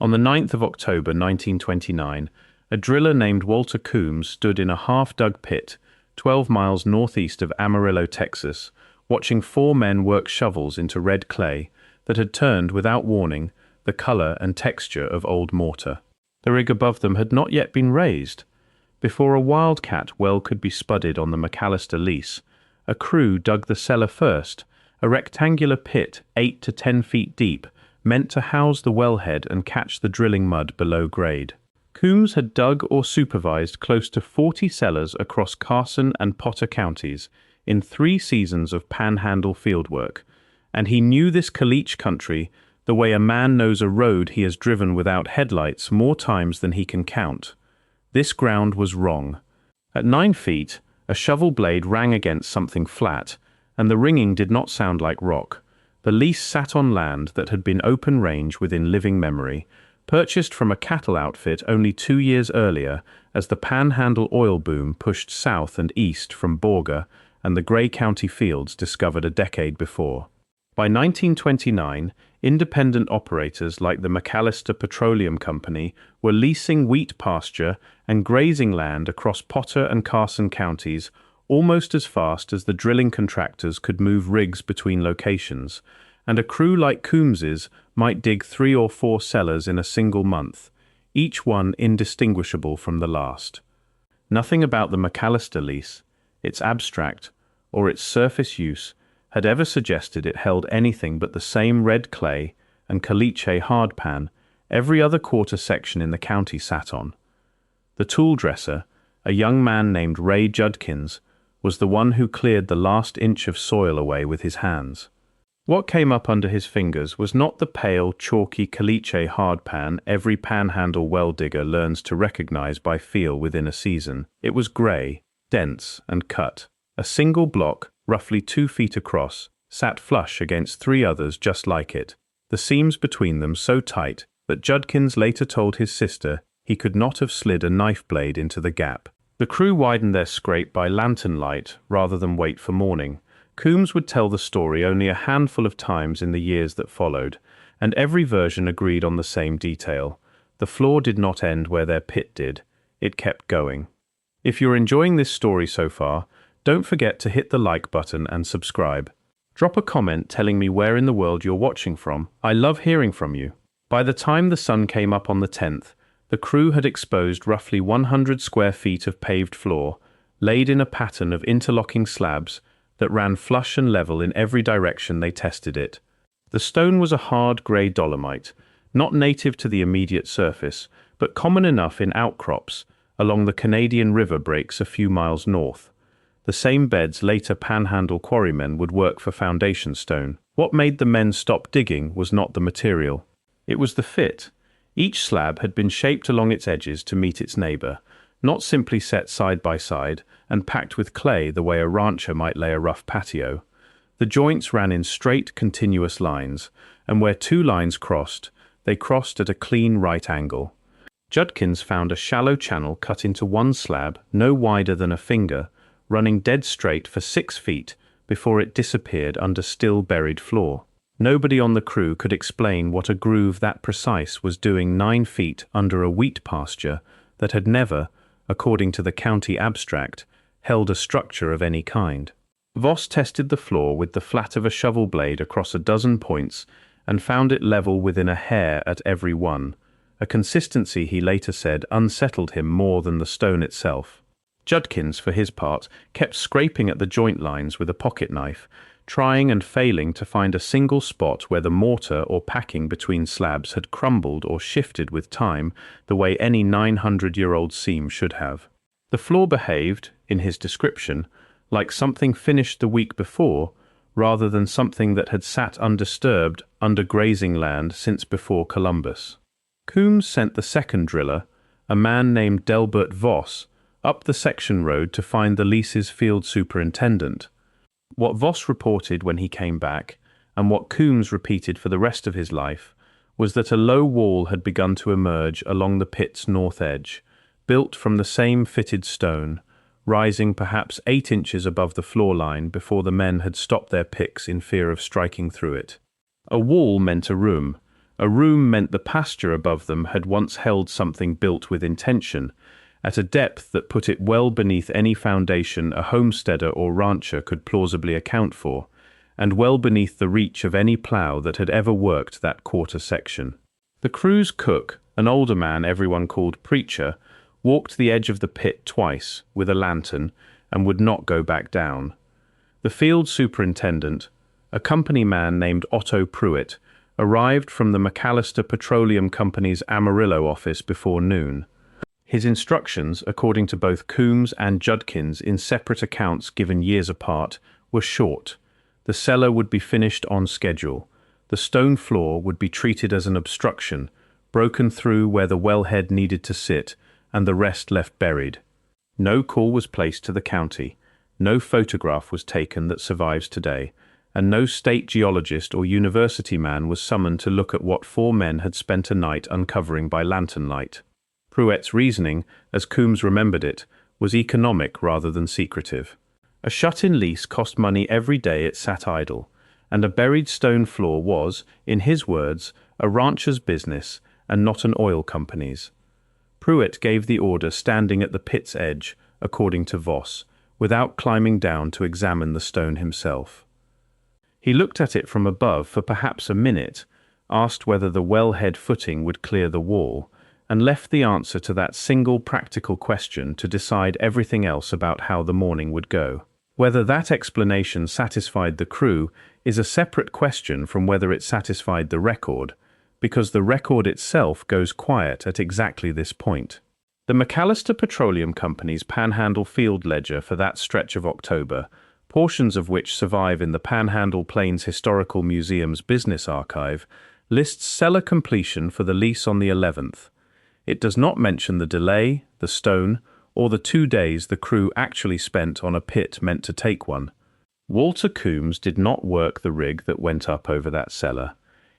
On the 9th of October 1929, a driller named Walter Coombs stood in a half-dug pit 12 miles northeast of Amarillo, Texas, watching four men work shovels into red clay that had turned, without warning, the color and texture of old mortar. The rig above them had not yet been raised. Before a Wildcat well could be spudded on the McAlester lease, a crew dug the cellar first, a rectangular pit 8 to 10 feet deep, meant to house the wellhead and catch the drilling mud below grade. Coombs had dug or supervised close to 40 cellars across Carson and Potter counties in 3 seasons of panhandle fieldwork, and he knew this caliche country the way a man knows a road he has driven without headlights more times than he can count. This ground was wrong. At 9 feet, a shovel blade rang against something flat, and the ringing did not sound like rock. The lease sat on land that had been open range within living memory, purchased from a cattle outfit only 2 years earlier as the panhandle oil boom pushed south and east from Borga and the Gray County fields discovered a decade before. By 1929, independent operators like the McAlester Petroleum Company were leasing wheat pasture and grazing land across Potter and Carson counties almost as fast as the drilling contractors could move rigs between locations, and a crew like Coombs's might dig 3 or 4 cellars in a single month, each one indistinguishable from the last. Nothing about the McAlester lease, its abstract, or its surface use had ever suggested it held anything but the same red clay and caliche hardpan every other quarter section in the county sat on. The tool dresser, a young man named Ray Judkins, was the one who cleared the last inch of soil away with his hands. What came up under his fingers was not the pale, chalky caliche hardpan every panhandle well digger learns to recognize by feel within a season. It was grey, dense, and cut. A single block, roughly 2 feet across, sat flush against 3 others just like it, the seams between them so tight that Judkins later told his sister he could not have slid a knife blade into the gap. The crew widened their scrape by lantern light rather than wait for morning. Coombs would tell the story only a handful of times in the years that followed, and every version agreed on the same detail. The floor did not end where their pit did. It kept going. If you're enjoying this story so far, don't forget to hit the like button and subscribe. Drop a comment telling me where in the world you're watching from. I love hearing from you. By the time the sun came up on the 10th, the crew had exposed roughly 100 square feet of paved floor, laid in a pattern of interlocking slabs that ran flush and level in every direction they tested it. The stone was a hard grey dolomite, not native to the immediate surface, but common enough in outcrops along the Canadian river breaks a few miles north. The same beds later panhandle quarrymen would work for foundation stone. What made the men stop digging was not the material. It was the fit. Each slab had been shaped along its edges to meet its neighbor, not simply set side by side and packed with clay the way a rancher might lay a rough patio. The joints ran in straight, continuous lines, and where 2 lines crossed, they crossed at a clean right angle. Judkins found a shallow channel cut into one slab, no wider than a finger, running dead straight for 6 feet before it disappeared under still buried floor. Nobody on the crew could explain what a groove that precise was doing 9 feet under a wheat pasture that had never, according to the county abstract, held a structure of any kind. Voss tested the floor with the flat of a shovel blade across a dozen points and found it level within a hair at every one, a consistency he later said unsettled him more than the stone itself. Judkins, for his part, kept scraping at the joint lines with a pocket knife, trying and failing to find a single spot where the mortar or packing between slabs had crumbled or shifted with time the way any 900-year-old seam should have. The floor behaved, in his description, like something finished the week before, rather than something that had sat undisturbed under grazing land since before Columbus. Coombs sent the second driller, a man named Delbert Voss, up the section road to find the lease's field superintendent. What Voss reported when he came back, and what Coombs repeated for the rest of his life, was that a low wall had begun to emerge along the pit's north edge, built from the same fitted stone, rising perhaps 8 inches above the floor line before the men had stopped their picks in fear of striking through it. A wall meant a A room meant the pasture above them had once held something built with intention, at a depth that put it well beneath any foundation a homesteader or rancher could plausibly account for, and well beneath the reach of any plough that had ever worked that quarter section. The crew's cook, an older man everyone called Preacher, walked the edge of the pit twice with a lantern and would not go back down. The field superintendent, a company man named Otto Pruett, arrived from the McAlester Petroleum Company's Amarillo office before noon. His instructions, according to both Coombs and Judkins in separate accounts given years apart, were short. The cellar would be finished on schedule. The stone floor would be treated as an obstruction, broken through where the wellhead needed to sit, and the rest left buried. No call was placed to the county. No photograph was taken that survives today, and no state geologist or university man was summoned to look at what 4 men had spent a night uncovering by lantern light. Pruett's reasoning, as Coombs remembered it, was economic rather than secretive. A shut-in lease cost money every day it sat idle, and a buried stone floor was, in his words, a rancher's business and not an oil company's. Pruett gave the order standing at the pit's edge, according to Voss, without climbing down to examine the stone himself. He looked at it from above for perhaps a minute, asked whether the wellhead footing would clear the wall, and left the answer to that single practical question to decide everything else about how the morning would go. Whether that explanation satisfied the crew is a separate question from whether it satisfied the record, because the record itself goes quiet at exactly this point. The McAlester Petroleum Company's Panhandle Field Ledger for that stretch of October, portions of which survive in the Panhandle Plains Historical Museum's business archive, lists cellar completion for the lease on the 11th. It does not mention the delay, the stone, or the 2 days the crew actually spent on a pit meant to take one. Walter Coombs did not work the rig that went up over that cellar.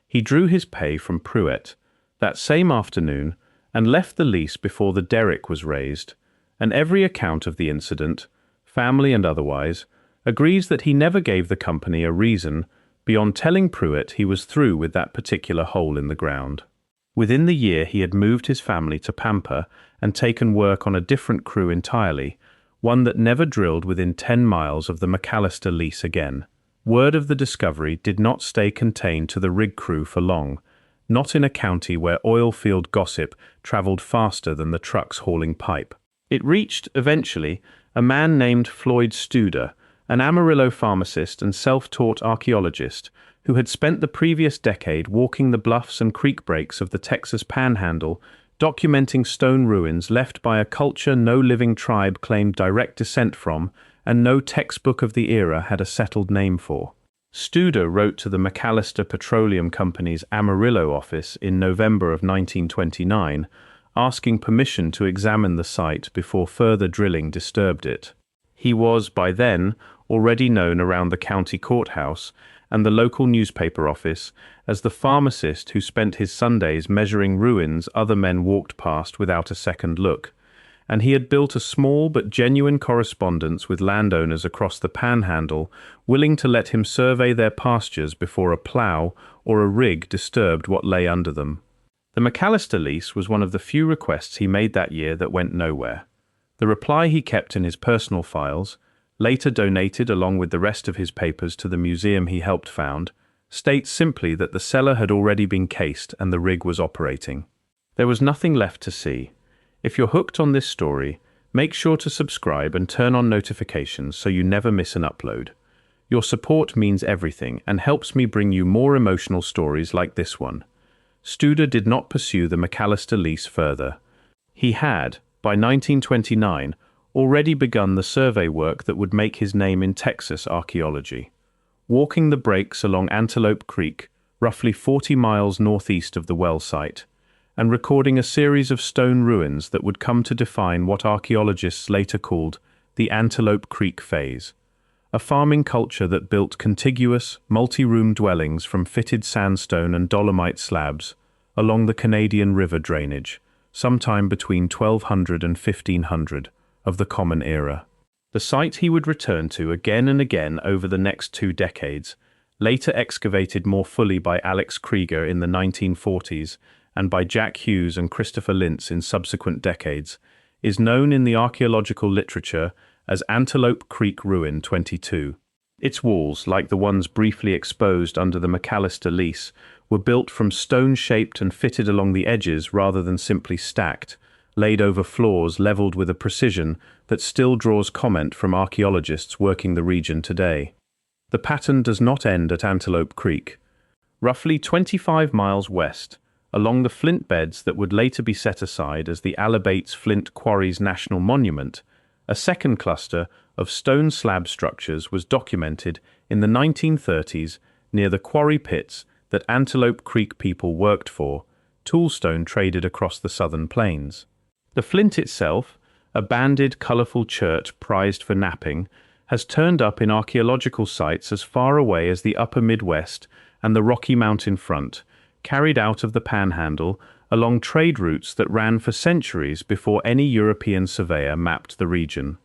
He drew his pay from Pruett that same afternoon and left the lease before the derrick was raised, and every account of the incident, family and otherwise, agrees that he never gave the company a reason beyond telling Pruett he was through with that particular hole in the ground. Within the year he had moved his family to Pampa and taken work on a different crew entirely, one that never drilled within 10 miles of the McAlester lease again. Word of the discovery did not stay contained to the rig crew for long, not in a county where oil field gossip travelled faster than the trucks hauling pipe. It reached, eventually, a man named Floyd Studer, an Amarillo pharmacist and self-taught archaeologist who had spent the previous decade walking the bluffs and creek breaks of the Texas Panhandle, documenting stone ruins left by a culture no living tribe claimed direct descent from and no textbook of the era had a settled name for. Studer wrote to the McAlester Petroleum Company's Amarillo office in November of 1929, asking permission to examine the site before further drilling disturbed it. He was, by then, already known around the county courthouse and the local newspaper office as the pharmacist who spent his Sundays measuring ruins other men walked past without a second look, and he had built a small but genuine correspondence with landowners across the Panhandle, willing to let him survey their pastures before a plough or a rig disturbed what lay under them. The McAlester lease was one of the few requests he made that year that went nowhere. The reply he kept in his personal files, later donated along with the rest of his papers to the museum he helped found, states simply that the cellar had already been cased and the rig was operating. There was nothing left to see. If you're hooked on this story, make sure to subscribe and turn on notifications so you never miss an upload. Your support means everything and helps me bring you more emotional stories like this one. Studer did not pursue the McAlester lease further. He had, by 1929, already begun the survey work that would make his name in Texas archaeology. Walking the breaks along Antelope Creek, roughly 40 miles northeast of the well site, and recording a series of stone ruins that would come to define what archaeologists later called the Antelope Creek phase, a farming culture that built contiguous, multi-room dwellings from fitted sandstone and dolomite slabs along the Canadian River drainage, sometime between 1200 and 1500 of the Common Era. The site he would return to again and again over the next 2 decades, later excavated more fully by Alex Krieger in the 1940s and by Jack Hughes and Christopher Lintz in subsequent decades, is known in the archaeological literature as Antelope Creek Ruin 22. Its walls, like the ones briefly exposed under the McAlester lease, were built from stone shaped and fitted along the edges rather than simply stacked, laid over floors leveled with a precision that still draws comment from archaeologists working the region today. The pattern does not end at Antelope Creek. Roughly 25 miles west, along the flint beds that would later be set aside as the Alabates Flint Quarries National Monument, a second cluster of stone slab structures was documented in the 1930s near the quarry pits that Antelope Creek people worked for, toolstone traded across the southern plains. The flint itself, a banded, colourful chert prized for knapping, has turned up in archaeological sites as far away as the upper Midwest and the Rocky Mountain front, carried out of the Panhandle along trade routes that ran for centuries before any European surveyor mapped the region.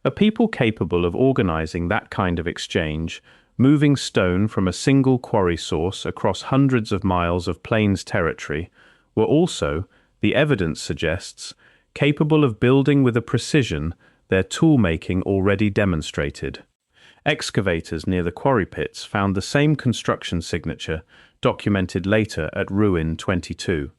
A people capable of organizing that kind of exchange, moving stone from a single quarry source across hundreds of miles of plains territory, were also, the evidence suggests, capable of building with a precision their tool-making already demonstrated. Excavators near the quarry pits found the same construction signature documented later at Ruin 22.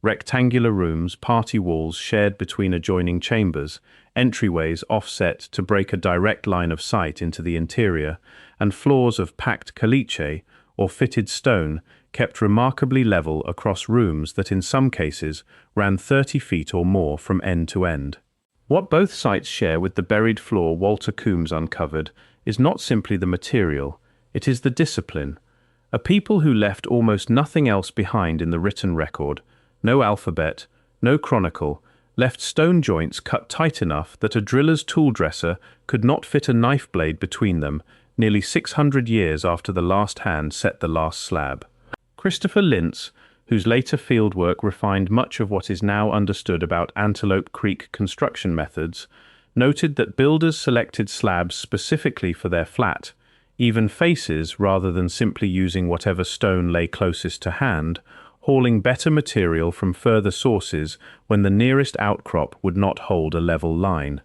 Rectangular rooms, party walls shared between adjoining chambers, entryways offset to break a direct line of sight into the interior, and floors of packed caliche, or fitted stone, kept remarkably level across rooms that in some cases ran 30 feet or more from end to end. What both sites share with the buried floor Walter Coombs uncovered is not simply the material, it is the discipline. A people who left almost nothing else behind in the written record, no alphabet, no chronicle, left stone joints cut tight enough that a driller's tool dresser could not fit a knife blade between them, nearly 600 years after the last hand set the last slab. Christopher Lintz, whose later fieldwork refined much of what is now understood about Antelope Creek construction methods, noted that builders selected slabs specifically for their flat, even faces rather than simply using whatever stone lay closest to hand, hauling better material from further sources when the nearest outcrop would not hold a level line.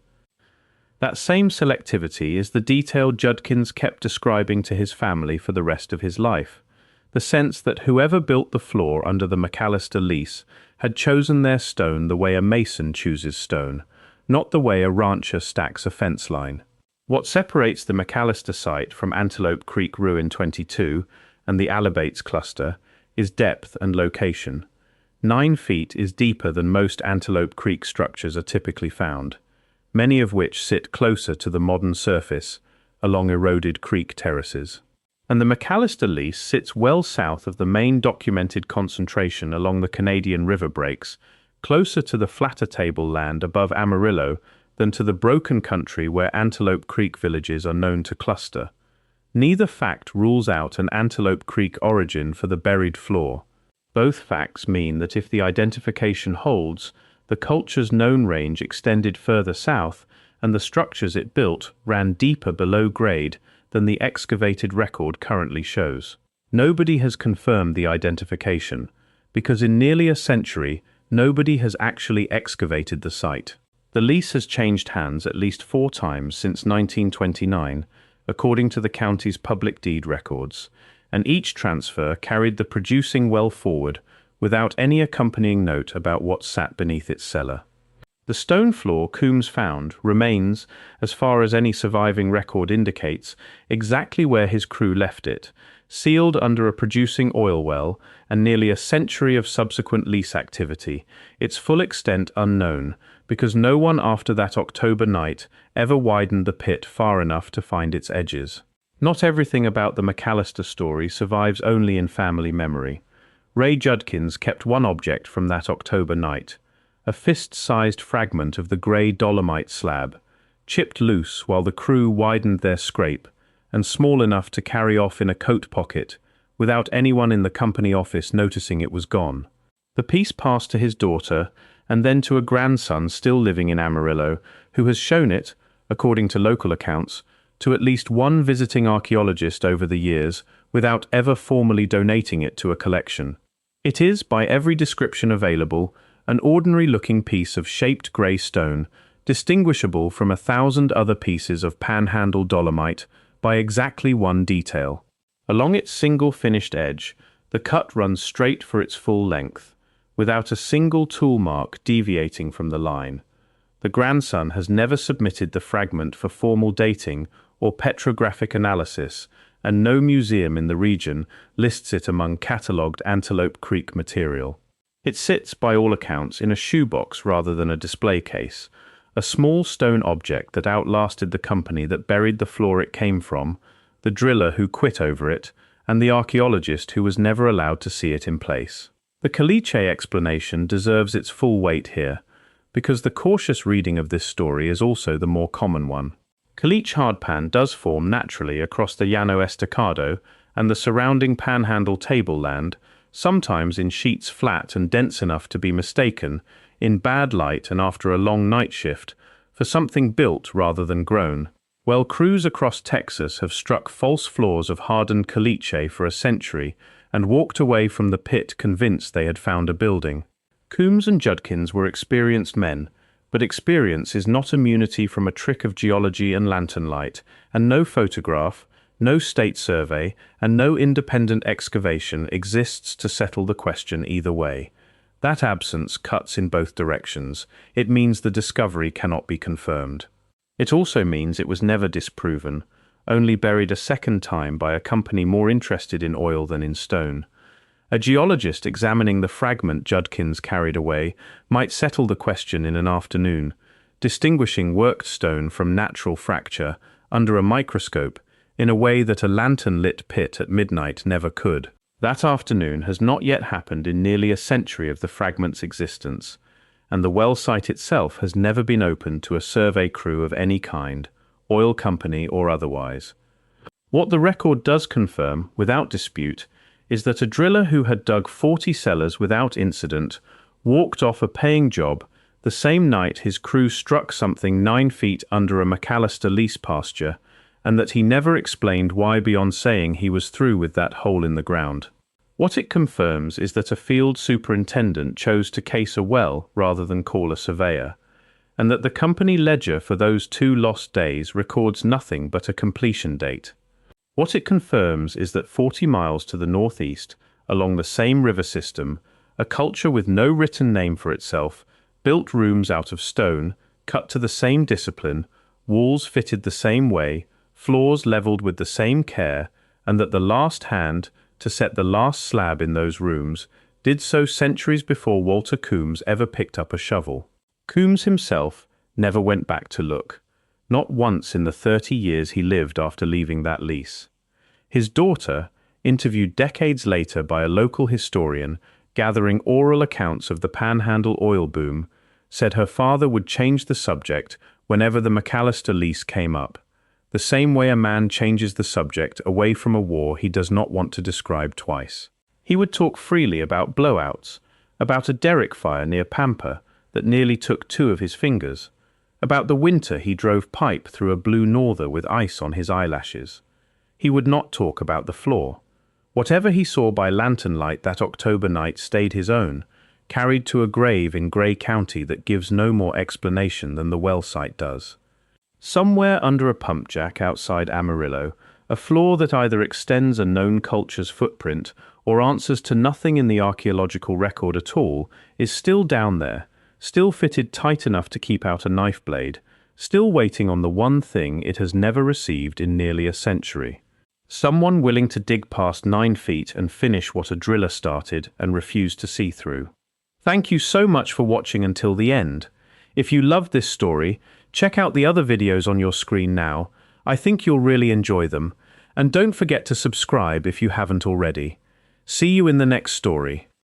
That same selectivity is the detail Judkins kept describing to his family for the rest of his life. The sense that whoever built the floor under the McAlester lease had chosen their stone the way a mason chooses stone, not the way a rancher stacks a fence line. What separates the McAlester site from Antelope Creek Ruin 22 and the Alabates cluster is depth and location. 9 feet is deeper than most Antelope Creek structures are typically found, many of which sit closer to the modern surface along eroded creek terraces. And the McAlester lease sits well south of the main documented concentration along the Canadian river breaks, closer to the flatter tableland above Amarillo than to the broken country where Antelope Creek villages are known to cluster. Neither fact rules out an Antelope Creek origin for the buried floor. Both facts mean that if the identification holds, the culture's known range extended further south and the structures it built ran deeper below grade than the excavated record currently shows. Nobody has confirmed the identification, because in nearly a century, nobody has actually excavated the site. The lease has changed hands at least 4 times since 1929, according to the county's public deed records, and each transfer carried the producing well forward without any accompanying note about what sat beneath its cellar. The stone floor Coombs found remains, as far as any surviving record indicates, exactly where his crew left it, sealed under a producing oil well and nearly a century of subsequent lease activity, its full extent unknown, because no one after that October night ever widened the pit far enough to find its edges. Not everything about the McAlester story survives only in family memory. Ray Judkins kept one object from that October night, a fist-sized fragment of the grey Dolomite slab, chipped loose while the crew widened their scrape, and small enough to carry off in a coat pocket, without anyone in the company office noticing it was gone. The piece passed to his daughter, and then to a grandson still living in Amarillo, who has shown it, according to local accounts, to at least one visiting archaeologist over the years, without ever formally donating it to a collection. It is, by every description available, an ordinary-looking piece of shaped grey stone, distinguishable from 1,000 other pieces of panhandle dolomite by exactly one detail. Along its single finished edge, the cut runs straight for its full length, without a single tool mark deviating from the line. The grandson has never submitted the fragment for formal dating or petrographic analysis, and no museum in the region lists it among catalogued Antelope Creek material. It sits, by all accounts, in a shoebox rather than a display case, a small stone object that outlasted the company that buried the floor it came from, the driller who quit over it, and the archaeologist who was never allowed to see it in place. The caliche explanation deserves its full weight here, because the cautious reading of this story is also the more common one. Caliche hardpan does form naturally across the Llano Estacado and the surrounding panhandle tableland, sometimes in sheets flat and dense enough to be mistaken, in bad light and after a long night shift, for something built rather than grown. Well, crews across Texas have struck false floors of hardened caliche for a century and walked away from the pit convinced they had found a building. Coombs and Judkins were experienced men, but experience is not immunity from a trick of geology and lantern light, and no photograph, no state survey, and no independent excavation exists to settle the question either way. That absence cuts in both directions. It means the discovery cannot be confirmed. It also means it was never disproven, only buried a second time by a company more interested in oil than in stone. A geologist examining the fragment Judkins carried away might settle the question in an afternoon, distinguishing worked stone from natural fracture under a microscope in a way that a lantern-lit pit at midnight never could. That afternoon has not yet happened in nearly a century of the fragment's existence, and the well site itself has never been opened to a survey crew of any kind, oil company or otherwise. What the record does confirm, without dispute, is that a driller who had dug 40 cellars without incident walked off a paying job the same night his crew struck something 9 feet under a McAlester lease pasture, and that he never explained why beyond saying he was through with that hole in the ground. What it confirms is that a field superintendent chose to case a well rather than call a surveyor, and that the company ledger for those 2 lost days records nothing but a completion date. What it confirms is that 40 miles to the northeast, along the same river system, a culture with no written name for itself, built rooms out of stone, cut to the same discipline, walls fitted the same way, floors leveled with the same care, and that the last hand to set the last slab in those rooms did so centuries before Walter Coombs ever picked up a shovel. Coombs himself never went back to look, not once in the 30 years he lived after leaving that lease. His daughter, interviewed decades later by a local historian gathering oral accounts of the Panhandle oil boom, said her father would change the subject whenever the McAlester lease came up, the same way a man changes the subject away from a war he does not want to describe twice. He would talk freely about blowouts, about a derrick fire near Pampa that nearly took 2 of his fingers, about the winter he drove pipe through a blue norther with ice on his eyelashes. He would not talk about the floor. Whatever he saw by lantern light that October night stayed his own, carried to a grave in Gray County that gives no more explanation than the well site does. Somewhere under a pump jack outside Amarillo, a floor that either extends a known culture's footprint or answers to nothing in the archaeological record at all, is still down there, still fitted tight enough to keep out a knife blade, still waiting on the one thing it has never received in nearly a century. Someone willing to dig past 9 feet and finish what a driller started and refused to see through. Thank you so much for watching until the end. If you loved this story, check out the other videos on your screen now. I think you'll really enjoy them. And don't forget to subscribe if you haven't already. See you in the next story.